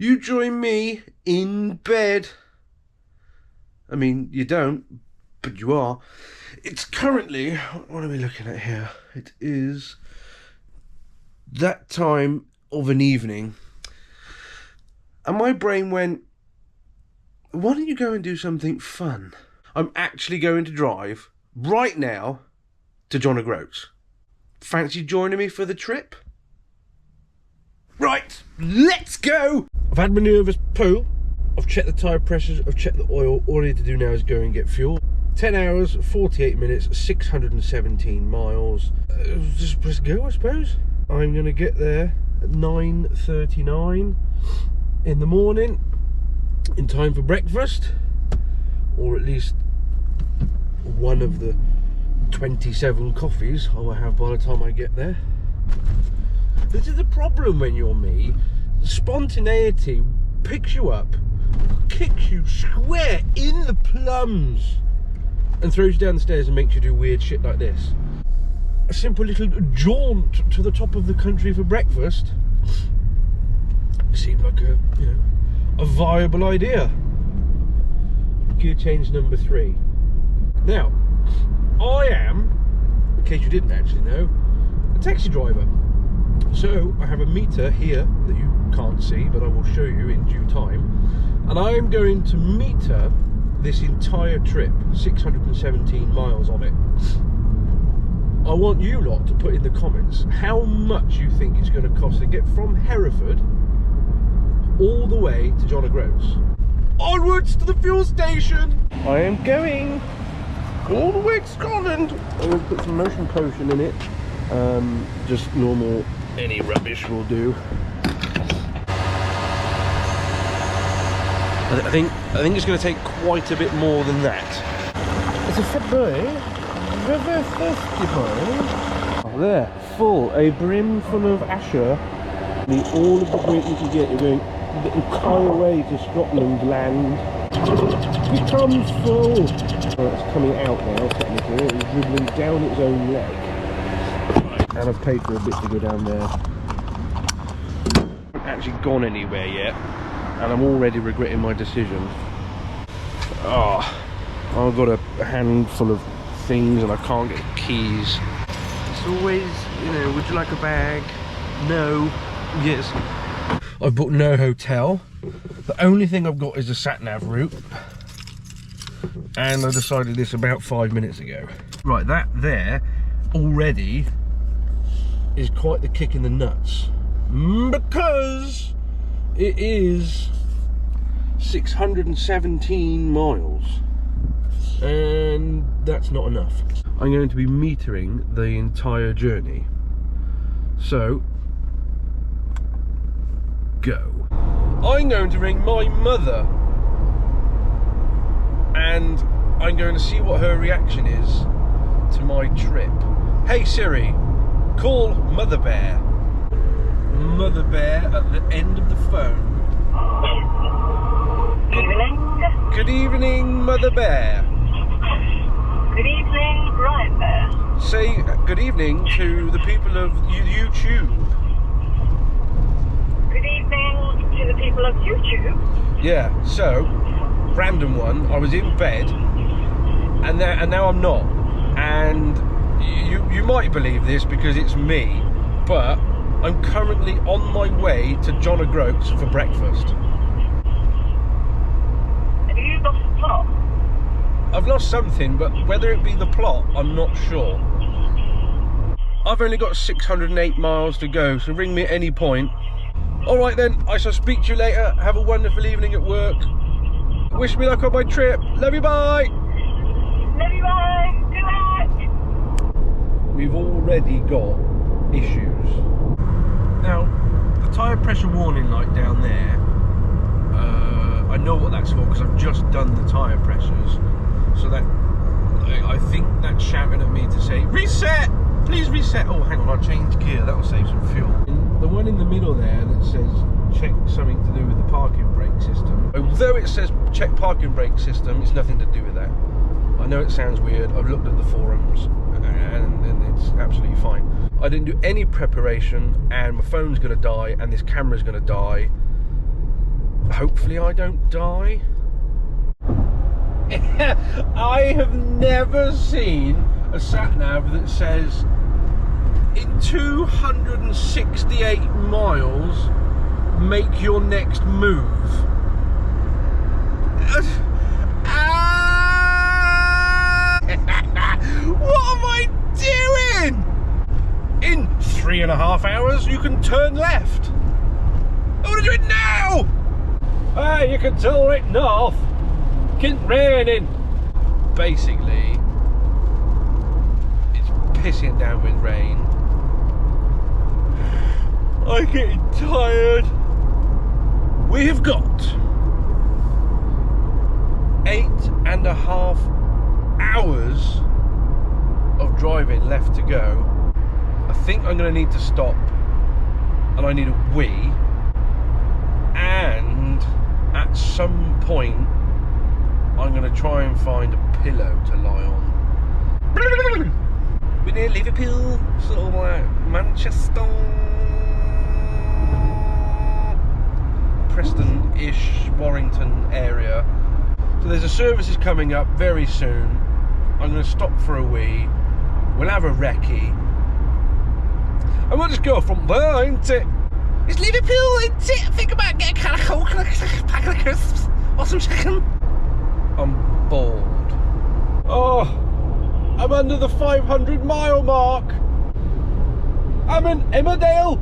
You join me in bed. I mean, you don't, but you are. It's currently, what are we looking at here? It is that time of an evening. And my brain went, why don't you go and do something fun? I'm actually going to drive right now to John O'Groats. Fancy joining me for the trip? Right, let's go! I've had my nervous poo. I've checked the tyre pressures, I've checked the oil. All I need to do now is go and get fuel. 10 hours, 48 minutes, 617 miles. Just press go, I suppose. I'm going to get there at 9:39 in the morning, in time for breakfast, or at least one of the 27 coffees I will have by the time I get there. This is the problem when you're me. Spontaneity picks you up, kicks you square in the plums, and throws you down the stairs and makes you do weird shit like this. A simple little jaunt to the top of the country for breakfast seemed like a viable idea. Gear change number 3. Now, I am, in case you didn't actually know, a taxi driver. So I have a meter here that you can't see, but I will show you in due time. And I am going to meter this entire trip, 617 miles of it. I want you lot to put in the comments how much you think it's going to cost to get from Hereford all the way to John O'Groats. Onwards to the fuel station! I am going all the way to Scotland. I'm going to put some motion potion in it. Just normal, any rubbish will do. I think it's going to take quite a bit more than that. It's a fat boy, very thirsty boy. Oh, there, full, a brim full of Asher. Need all of the drink you can get. You're going the entire way to Scotland land. Becomes full. Well, it's coming out now, technically. It's dribbling down its own leg. And I've paid for a bit to go down there. I haven't actually gone anywhere yet, and I'm already regretting my decision. Oh, I've got a handful of things and I can't get the keys. It's always, would you like a bag? No. Yes. I've booked no hotel. The only thing I've got is a sat-nav route. And I decided this about 5 minutes ago. Right, that there already is quite the kick in the nuts, because it is 617 miles and that's not enough. I'm going to be metering the entire journey, so go. I'm going to ring my mother and I'm going to see what her reaction is to my trip. Hey Siri, call Mother Bear. Mother Bear at the end of the phone. Good evening. Good evening, Mother Bear. Good evening, Brian Bear. Say good evening to the people of YouTube. Good evening to the people of YouTube. Yeah, so, random one, I was in bed, and now I'm not. And you might believe this because it's me, but I'm currently on my way to John O'Groats for breakfast. Have you lost the plot? I've lost something, but whether it be the plot, I'm not sure. I've only got 608 miles to go, so ring me at any point. Alright then, I shall speak to you later. Have a wonderful evening at work. Wish me luck on my trip. Love you, bye! Love you, bye! Good luck! We've already got issues. Now, the tyre pressure warning light down there, I know what that's for because I've just done the tyre pressures. So that, I think that's shouting at me to say, reset! Please reset! Oh, hang on, I'll change gear, that'll save some fuel. The one in the middle there that says check something to do with the parking brake system. Although it says check parking brake system, it's nothing to do with that. I know it sounds weird, I've looked at the forums and it's absolutely fine. I didn't do any preparation and my phone's gonna die and this camera's gonna die. hopefully I don't die. I have never seen a sat-nav that says in 268 miles make your next move. What am I doing? In 3.5 hours you can turn left. I want to do it now. Hey, you can turn right north. It's raining. Basically, it's pissing down with rain. I'm getting tired. We have got 8.5 hours of driving left to go. I think I'm going to need to stop, and I need a wee. And at some point, I'm going to try and find a pillow to lie on. We're near Liverpool, sort of like Manchester, Preston-ish, Warrington area. So there's a services coming up very soon. I'm going to stop for a wee. We'll have a recce. And we'll just go from there, ain't it? It's Liverpool, ain't it? Think about getting a can of Coke, a pack of crisps, or some chicken. I'm bored. Oh, I'm under the 500-mile mark. I'm in Emmerdale.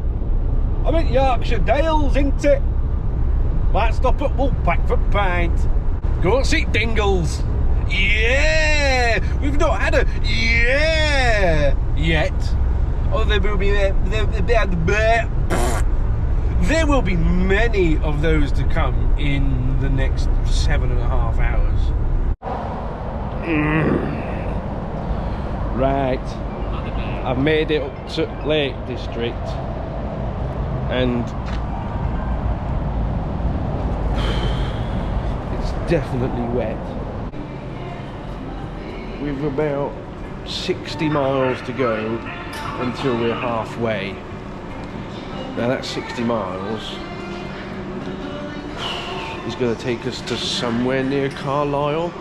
I'm in Yorkshire Dales, ain't it? Might stop at Woolpack for a pint. Go and see Dingles. Yeah! We've not had a yeah yet. Oh, there will be there will be many of those to come in the next 7.5 hours. Right, I've made it up to Lake District, and it's definitely wet. We've about 60 miles to go until we're halfway. Now that 60 miles is going to take us to somewhere near Carlisle.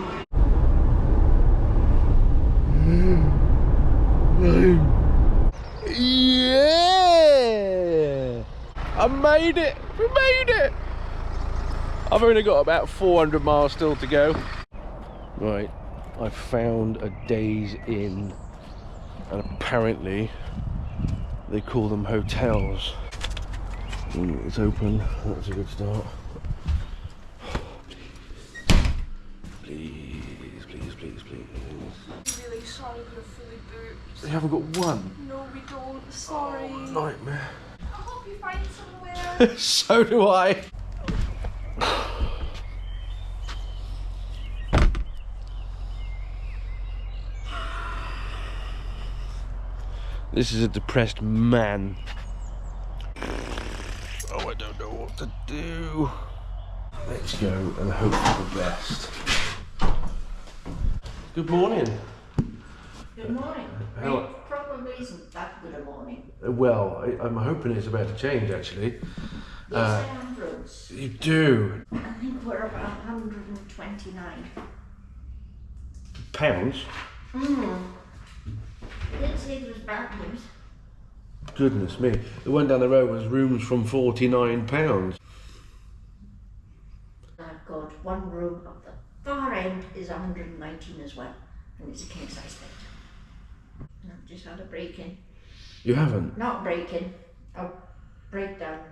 Yeah! I made it! We made it! I've only got about 400 miles still to go. Right, I found a Days Inn, and apparently they call them hotels. It's open, that's a good start. Please, please, please, please. I'm really sorry we're fully booked. You haven't got one? No, we don't. Sorry. Oh, nightmare. I hope you find somewhere. So do I. This is a depressed man. Oh, I don't know what to do. Let's go and hope for the best. Good morning. Good morning. How- It probably isn't that good a morning. Well, I'm hoping it's about to change, actually. Yes, I am groats. You do. I think we're about 129. Pounds? I didn't say there was bad news. Goodness me. The one down the road was rooms from £49. I've got one room at the far end is 119 as well, and it's a king size bed. And I've just had a break-in. You haven't? Not break-in, a breakdown.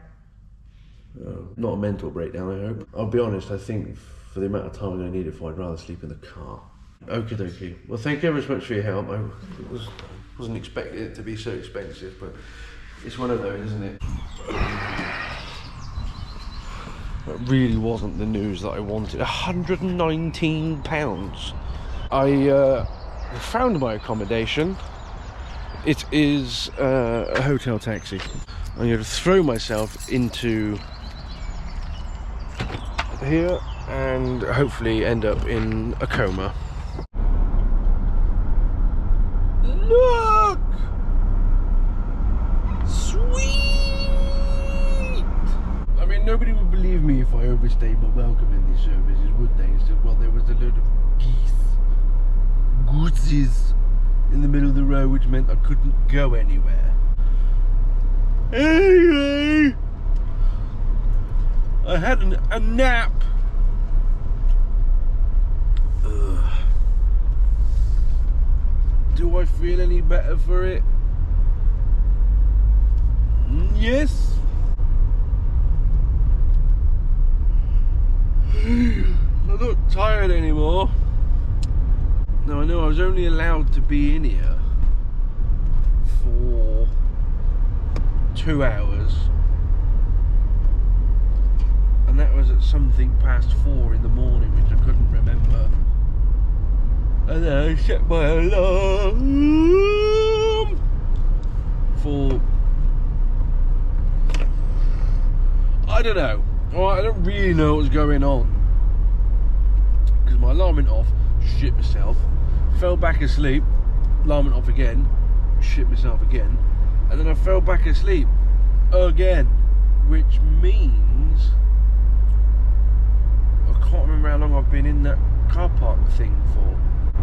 Oh, not a mental breakdown, I hope. I'll be honest, I think for the amount of time I'm going to need it for, I'd rather sleep in the car. Okie dokie. Well, thank you ever so much for your help. I wasn't expecting it to be so expensive, but it's one of those, isn't it? That really wasn't the news that I wanted. £119. I found my accommodation. It is a hotel taxi. I'm going to throw myself into here and hopefully end up in a coma. Look! Sweet! I'm in nobody would believe me if I overstayed my welcome in these services, would they? So, well, there was a load of gooses in the middle of the road, which meant I couldn't go anywhere. Anyway, I had a nap. Do I feel any better for it? Yes. I'm not tired anymore. Now I know I was only allowed to be in here for 2 hours, and that was at something past 4 in the morning, which I couldn't remember. And then I set my alarm for, I don't know. Alright, I don't really know what's going on, because my alarm went off, shit myself, fell back asleep, alarm went off again, shit myself again, and then I fell back asleep again, which means I can't remember how long I've been in that car park thing for.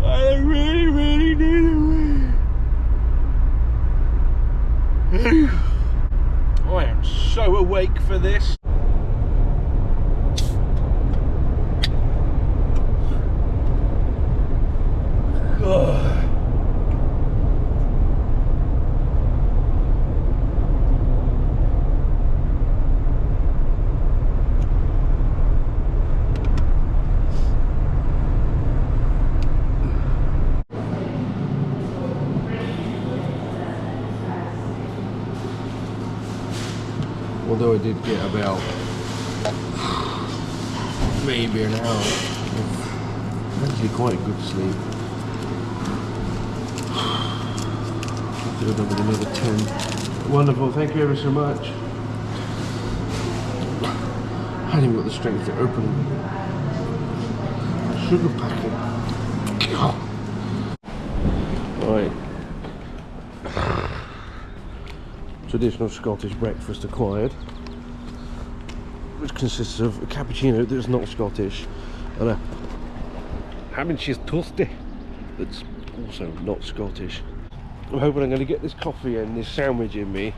I really need a wee. I am so awake for this. Although I did get about maybe an hour of actually quite good sleep. Do another 10. Wonderful, thank you ever so much. I hadn't even got the strength to open a sugar packet. Right. Traditional Scottish breakfast acquired, which consists of a cappuccino that's not Scottish and a ham and cheese toasty that's also not Scottish. I'm hoping I'm going to get this coffee and this sandwich in me.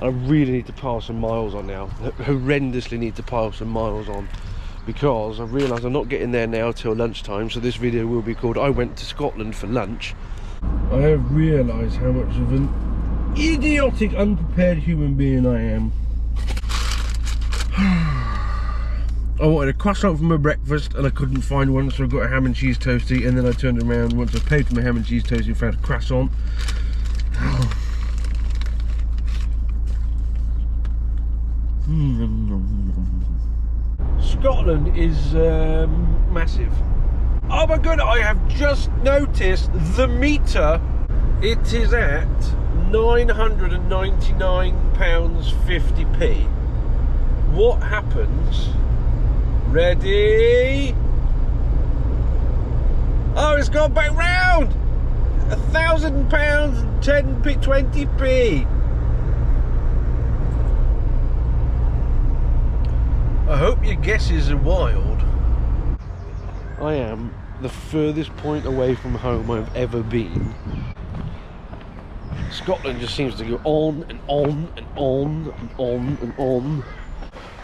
I really need to pile some miles on now. I horrendously need to pile some miles on, because I've realised I'm not getting there now till lunchtime, so this video will be called I Went to Scotland for Lunch. I have realised how much of an idiotic, unprepared human being I am. I wanted a croissant for my breakfast and I couldn't find one, so I got a ham and cheese toastie, and then I turned around once I paid for my ham and cheese toastie and found a croissant. Scotland is massive. Oh my god, I have just noticed the meter. It is at £999.50p. What happens? Ready? Oh, it's gone back round! £1,000 10p 20p. I hope your guesses are wild. I am the furthest point away from home I've ever been. Scotland just seems to go on and on and on and on and on.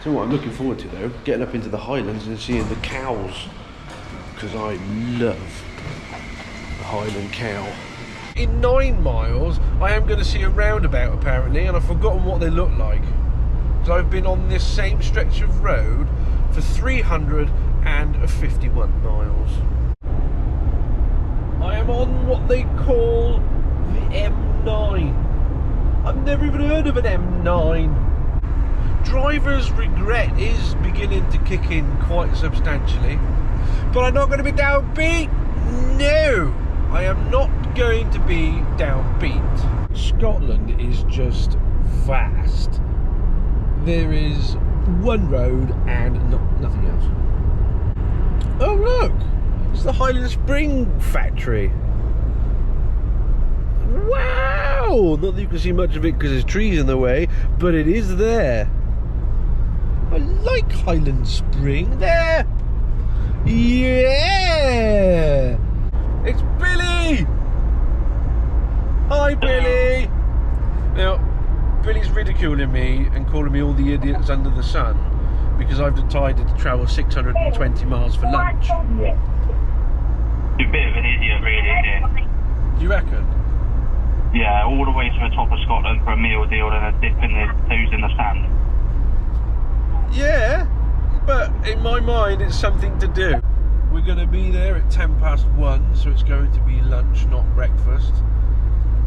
So what I'm looking forward to though, getting up into the Highlands and seeing the cows, because I love the Highland cow. In 9 miles I am going to see a roundabout apparently, and I've forgotten what they look like, because I've been on this same stretch of road for 351 miles. I am on what they call the M9. I've never even heard of an M9. Driver's regret is beginning to kick in quite substantially, but I'm not going to be downbeat. No, I am not going to be downbeat. Scotland is just vast. There is one road and nothing else. Oh look, it's the Highland Spring factory. Wow! Not that you can see much of it because there's trees in the way, but it is there. I like Highland Spring. There! Yeah! It's Billy! Hi, Billy! Now, Billy's ridiculing me and calling me all the idiots under the sun because I've decided to travel 620 miles for lunch. You're a bit of an idiot, really, isn't it? Do you reckon? Yeah, all the way to the top of Scotland for a meal deal and a dip in the toes in the sand. Yeah, but in my mind it's something to do. We're going to be there at 1:10, so it's going to be lunch, not breakfast.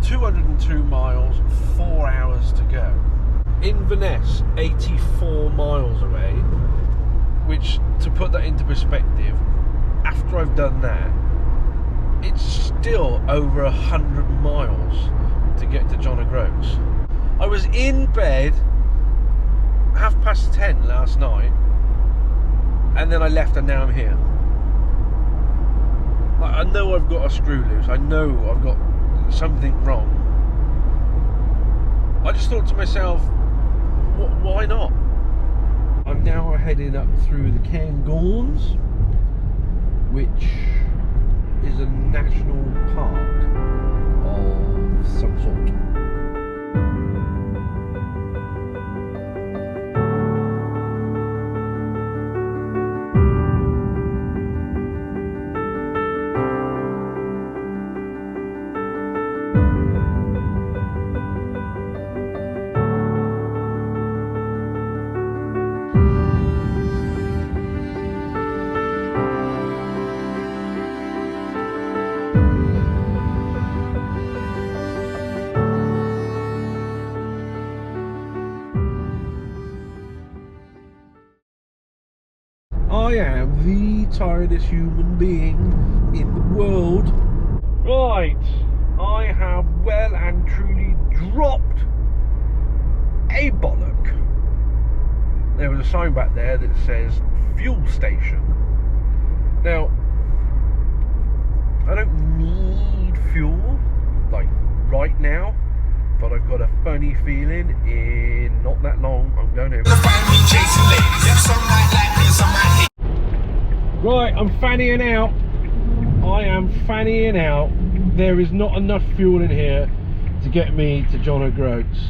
202 miles, 4 hours to go. Inverness, 84 miles away, which, to put that into perspective, after I've done that, it's still over 100 miles to get to John O'Groats. I was in bed 10:30 last night, and then I left and now I'm here. I know I've got a screw loose, I know I've got something wrong. I just thought to myself, why not? I'm now heading up through the Cairngorms, which is a national park of some sort. I am the tiredest human being in the world. Right, I have well and truly dropped a bollock. There was a sign back there that says fuel station. Now, I don't need fuel, like right now, but I've got a funny feeling in not that long I'm going to Right, I'm fannying out. I am fannying out. There is not enough fuel in here to get me to John O'Groats.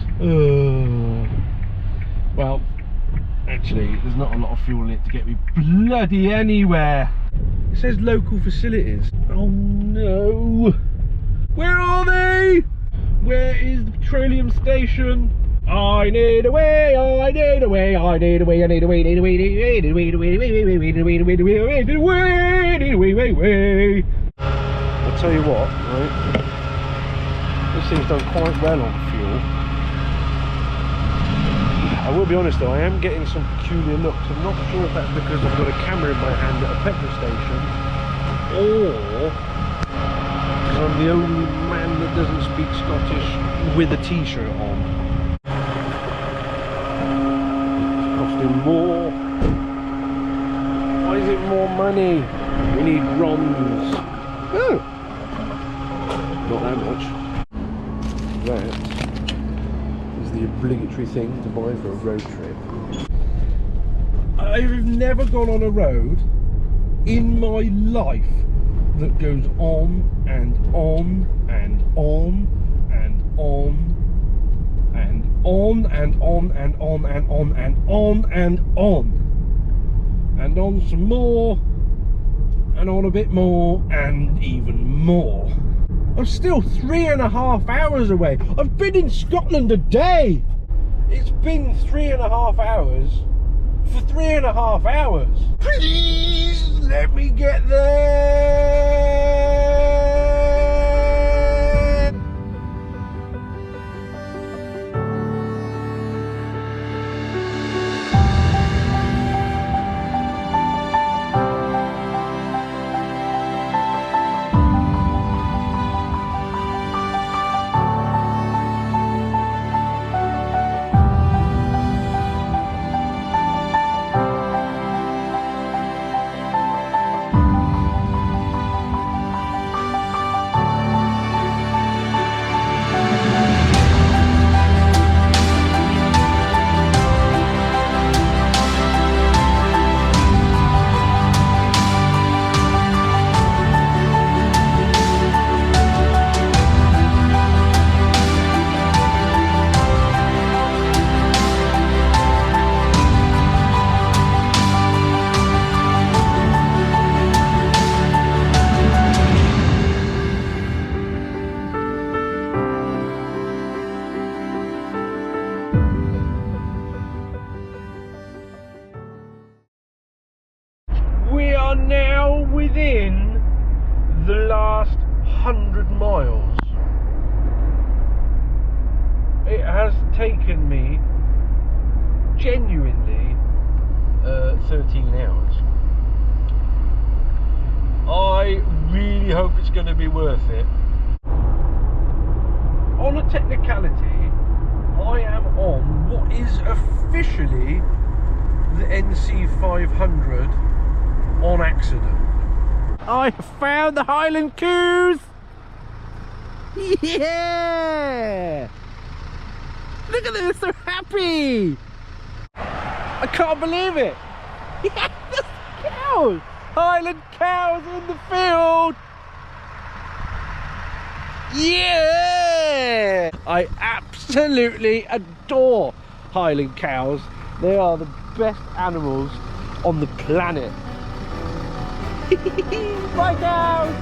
Well, actually, there's not a lot of fuel in it to get me bloody anywhere. It says local facilities. Oh no. Where are they? Where is the petroleum station? I need a way, I need a way, I need a way, I need a way, need a way, need a way, need a way, need a way, need a way, need a way, need a way, need a way, need a way, need a way. I'll tell you what, right? This thing's done quite well on fuel. I will be honest though, I am getting some peculiar looks. I'm not sure if that's because I've got a camera in my hand at a petrol station, or because I'm the only man that doesn't speak Scottish with a t-shirt on. More. Why is it more money? We need ROMs. Oh, not that much. That is the obligatory thing to buy for a road trip. I've never gone on a road in my life that goes on and on and on and on and on and on and on and on and on and on and on some more and on a bit more and even more. I'm still 3.5 hours away. I've been in Scotland a day. It's been 3.5 hours for 3.5 hours. Please let me get there. within the last 100 miles. It has taken me genuinely 13 hours. I really hope it's going to be worth it. On a technicality, I am on what is officially the NC 500 on accident. I found the Highland Coos! Yeah! Look at them, they're so happy! I can't believe it! Yes, cows! Highland cows in the field! Yeah! I absolutely adore Highland cows. They are the best animals on the planet. Bye cows!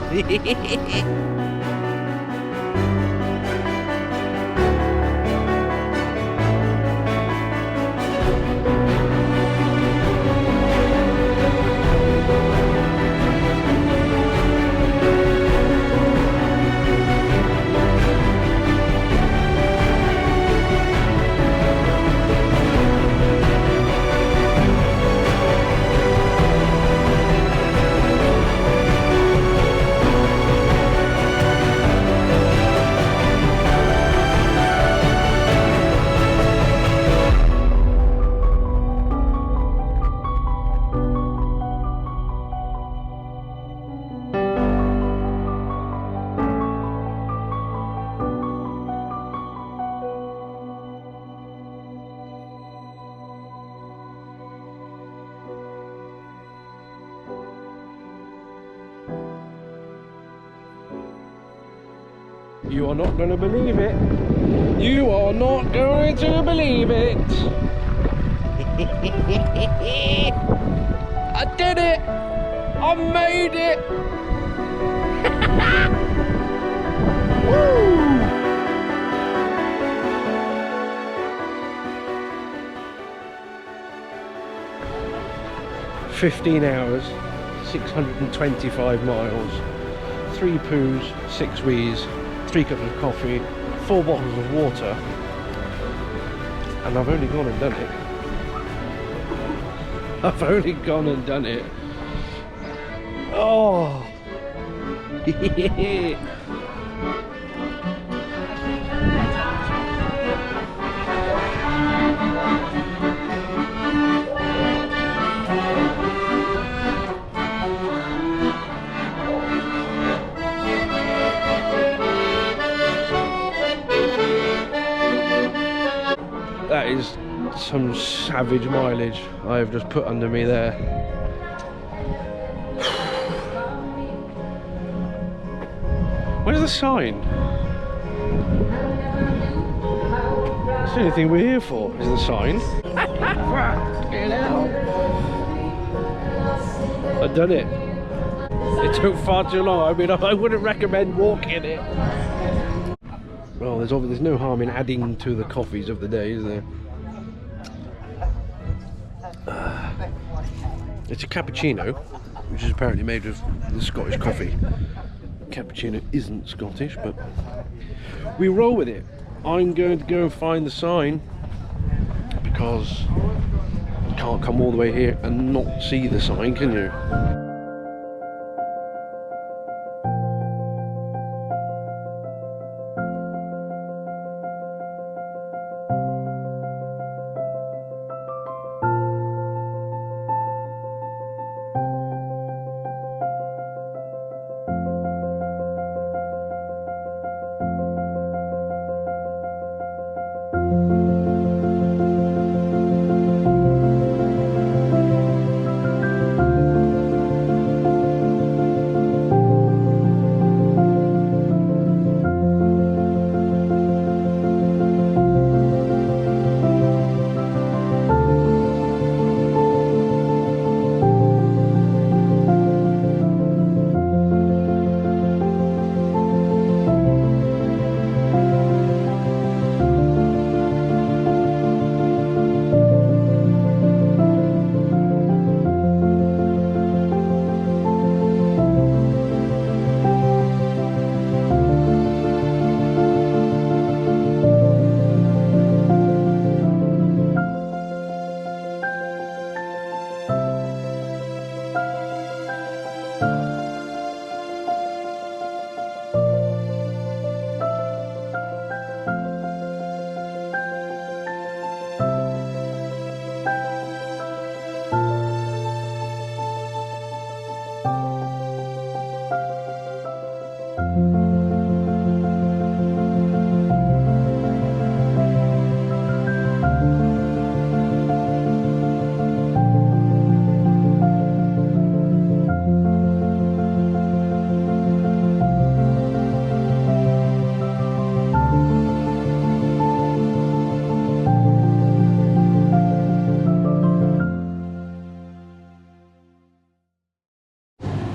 You are not going to believe it. You are not going to believe it. I did it. I made it. Woo! 15 hours, 625 miles, 3 poos, 6 wees, 3 cups of coffee, 4 bottles of water, and I've only gone and done it. I've only gone and done it. Oh! That is some savage mileage I have just put under me there. Where's the sign? That's the only thing we're here for, is the sign. I've done it. It took far too long. I mean, I wouldn't recommend walking it. Well, there's no harm in adding to the coffees of the day, is there? It's a cappuccino, which is apparently made of the Scottish coffee. Cappuccino isn't Scottish, but we roll with it. I'm going to go and find the sign because you can't come all the way here and not see the sign, can you?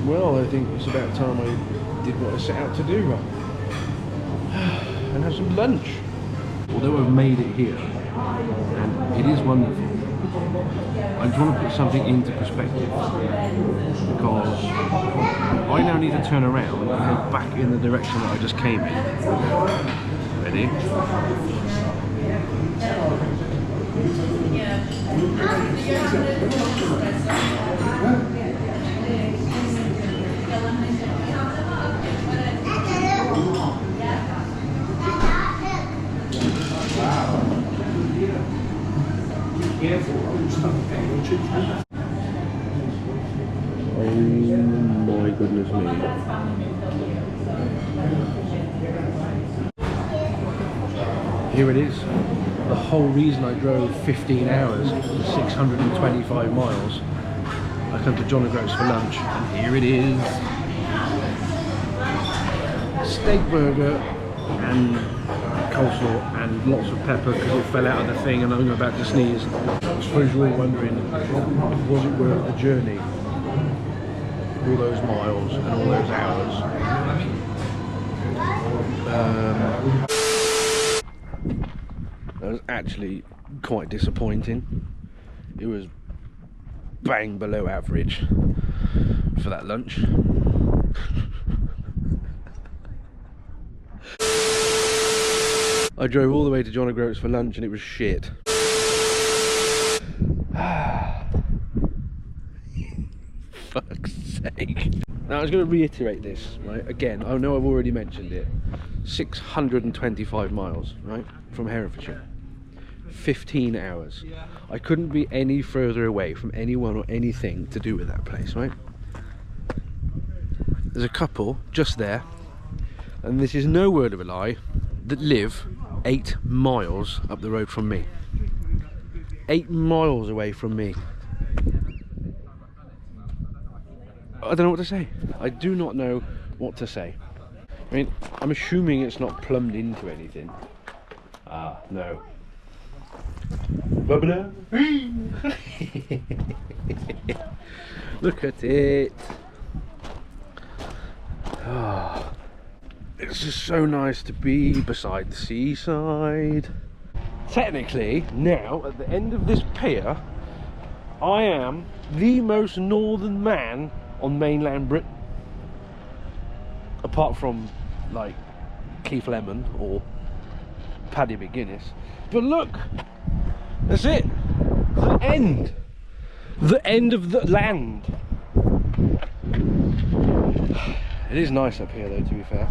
Well, I think it's about time I did what I set out to do. And have some lunch. Although I've made it here, and it is wonderful, I just want to put something into perspective, because I now need to turn around and go back in the direction that I just came in. Ready? Oh my goodness me. Here it is. The whole reason I drove 15 hours for 625 miles. I come to John & Groats for lunch, and here it is. Steak burger and coleslaw and lots of pepper because it fell out of the thing and I'm about to sneeze. I suppose you're all wondering, was it worth the journey? All those miles and all those hours. That was actually quite disappointing. It was bang below average for that lunch. I drove all the way to John & Groats for lunch and it was shit. Fuck's sake. Now I was going to reiterate this, right, again, I know I've already mentioned it. 625 miles, right, from Herefordshire. 15 hours. I couldn't be any further away from anyone or anything to do with that place, right? There's a couple just there, and this is no word of a lie, that live 8 miles up the road from me. 8 miles away from me. I don't know what to say. I do not know what to say. I mean, I'm assuming it's not plumbed into anything. Ah, no. Look at it. Oh, it's just so nice to be beside the seaside. Technically, now at the end of this pier, I am the most northern man on mainland Britain, apart from like Keith Lemon or Paddy McGuinness. But look, that's it, the end of the land. It is nice up here though, to be fair.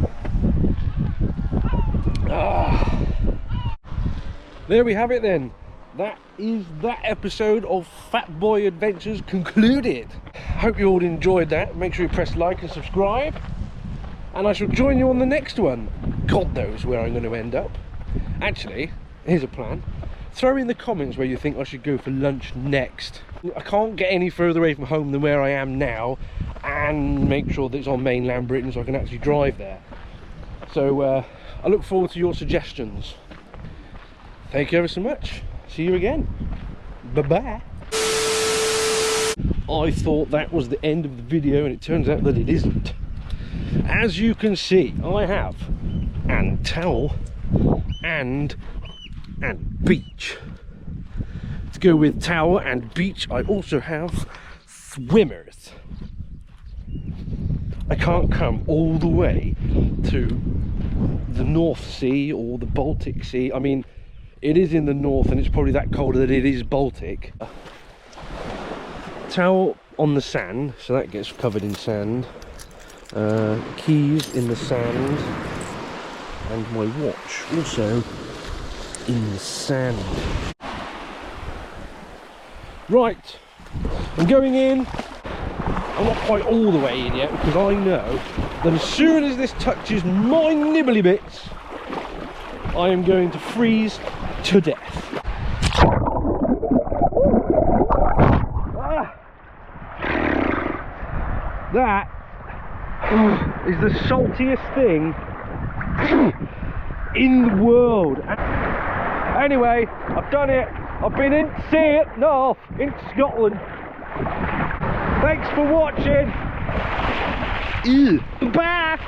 There we have it then. That is that episode of Fat Boy Adventures concluded. Hope you all enjoyed that. Make sure you press like and subscribe, and I shall join you on the next one. God knows where I'm going to end up. Actually, here's a plan. Throw in the comments where you think I should go for lunch next. I can't get any further away from home than where I am now, and make sure that it's on mainland Britain so I can actually drive there. So I look forward to your suggestions. Thank you ever so much. See you again. Bye-bye. I thought that was the end of the video, and it turns out that it isn't. As you can see, I have and towel and beach. To go with towel and beach, I also have swimmers. I can't come all the way to the North Sea or the Baltic Sea. I mean, it is in the north and it's probably that cold that it is Baltic. Towel on the sand, so that gets covered in sand. Keys in the sand, and my watch also in the sand. Right, I'm going in. I'm not quite all the way in yet because I know that as soon as this touches my nibbly bits, I am going to freeze to death. That is the saltiest thing in the world. Anyway, I've done it. I've been in sea up north, in Scotland. Thanks for watching. Ew. Bah!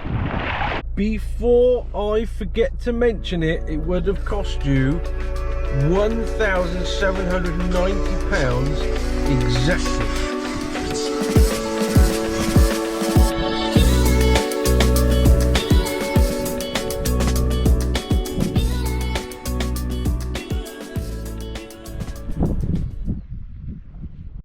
Before I forget to mention it, it would have cost you £1,790 exactly.